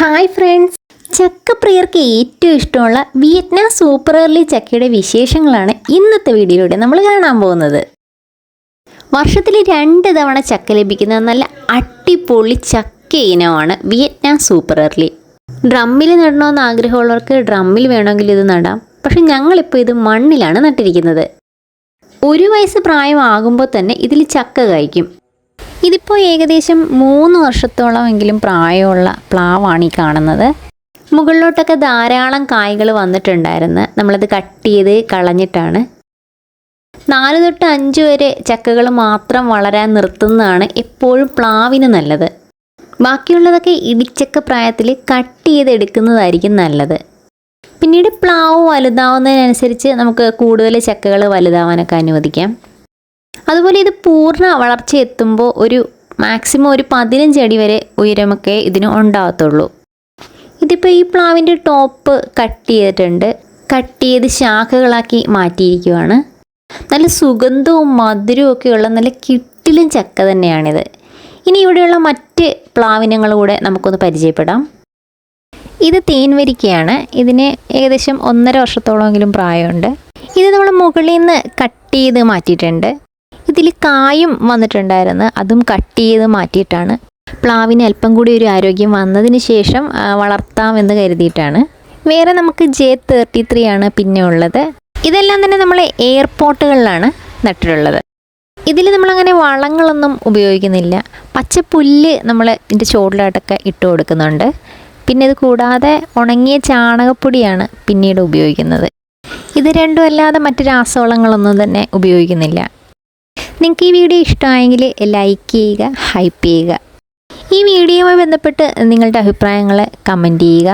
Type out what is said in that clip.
Hi friends, ചക്കപ്രിയർക്ക് ഏറ്റവും ഇഷ്ടമുള്ള Vietnam super early ചക്കയുടെ വിശേഷങ്ങളാണ് ഇന്നത്തെ വീഡിയോയിലൂടെ നമ്മൾ കാണാൻ പോകുന്നത്. വർഷത്തിൽ 2 തവണ ചക്ക ലഭിക്കുന്ന നല്ല അടിപൊളി ചക്ക ഇനമാണ് വിയറ്റ്നാം സൂപ്പർ ഏർലി. ഡ്രമ്മിൽ നടണമെന്ന് ആഗ്രഹമുള്ളവർക്ക് ഡ്രമ്മിൽ വേണമെങ്കിൽ ഇത് നടാം. പക്ഷെ ഞങ്ങളിപ്പോൾ ഇത് മണ്ണിലാണ് നട്ടിരിക്കുന്നത്. 1 വയസ്സ് പ്രായമാകുമ്പോൾ തന്നെ ഇതിൽ ചക്ക കായ്ക്കും. ഇതിപ്പോൾ ഏകദേശം 3 വർഷത്തോളമെങ്കിലും പ്രായമുള്ള പ്ലാവാണ് ഈ കാണുന്നത്. മുകളിലോട്ടൊക്കെ ധാരാളം കായ്കൾ വന്നിട്ടുണ്ടായിരുന്നു. നമ്മളത് കട്ട് ചെയ്ത് കളഞ്ഞിട്ടാണ്. 4 തൊട്ട് 5 വരെ ചക്കകൾ മാത്രം വളരാൻ നിർത്തുന്നതാണ് എപ്പോഴും പ്ലാവിന് നല്ലത്. ബാക്കിയുള്ളതൊക്കെ ഇടിച്ചക്ക പ്രായത്തിൽ കട്ട് ചെയ്തെടുക്കുന്നതായിരിക്കും നല്ലത്. പിന്നീട് പ്ലാവ് വലുതാവുന്നതിനനുസരിച്ച് നമുക്ക് കൂടുതൽ ചക്കകൾ വലുതാവാനൊക്കെ അനുവദിക്കാം. അതുപോലെ ഇത് പൂർണ്ണ വളർച്ച എത്തുമ്പോൾ മാക്സിമം ഒരു 15 അടി വരെ ഉയരമൊക്കെ ഇതിന് ഉണ്ടാകത്തുള്ളൂ. ഇതിപ്പോൾ ഈ പ്ലാവിൻ്റെ ടോപ്പ് കട്ട് ചെയ്തിട്ടുണ്ട്. കട്ട് ചെയ്ത് ശാഖകളാക്കി മാറ്റിയിരിക്കുവാണ്. നല്ല സുഗന്ധവും മധുരവും ഒക്കെയുള്ള നല്ല കിട്ടിലും ചക്ക തന്നെയാണിത്. ഇനി ഇവിടെയുള്ള മറ്റ് പ്ലാവിനങ്ങൾ കൂടെ നമുക്കൊന്ന് പരിചയപ്പെടാം. ഇത് തേൻവരിക്കയാണ്. ഇതിന് ഏകദേശം 1.5 വർഷത്തോളമെങ്കിലും പ്രായമുണ്ട്. ഇത് നമ്മൾ മുകളിൽ നിന്ന് കട്ട് ചെയ്ത് മാറ്റിയിട്ടുണ്ട്. ഇതിൽ കായും വന്നിട്ടുണ്ടായിരുന്നു, അതും കട്ട് ചെയ്ത് മാറ്റിയിട്ടാണ്. പ്ലാവിന് അല്പം കൂടി ഒരു ആരോഗ്യം വന്നതിന് ശേഷം വളർത്താമെന്ന് കരുതിയിട്ടാണ്. വേറെ നമുക്ക് J33 ആണ് പിന്നെ ഉള്ളത്. ഇതെല്ലാം തന്നെ നമ്മൾ എയർപോർട്ടുകളിലാണ് നട്ടിട്ടുള്ളത്. ഇതിൽ നമ്മളങ്ങനെ വളങ്ങളൊന്നും ഉപയോഗിക്കുന്നില്ല. പച്ചപ്പുല്ല് നമ്മൾ ഇതിൻ്റെ ചോട്ടിലായിട്ടൊക്കെ ഇട്ട് കൊടുക്കുന്നുണ്ട്. പിന്നെ ഇത് കൂടാതെ ഉണങ്ങിയ ചാണകപ്പൊടിയാണ് പിന്നീട് ഉപയോഗിക്കുന്നത്. ഇത് രണ്ടും അല്ലാതെ മറ്റ് രാസവളങ്ങളൊന്നും തന്നെ ഉപയോഗിക്കുന്നില്ല. നിങ്ങൾക്ക് ഈ വീഡിയോ ഇഷ്ടമായെങ്കിൽ ലൈക്ക് ചെയ്യുക, ഹൈപ്പ് ചെയ്യുക. ഈ വീഡിയോയുമായി ബന്ധപ്പെട്ട് നിങ്ങളുടെ അഭിപ്രായങ്ങൾ കമൻറ്റ് ചെയ്യുക.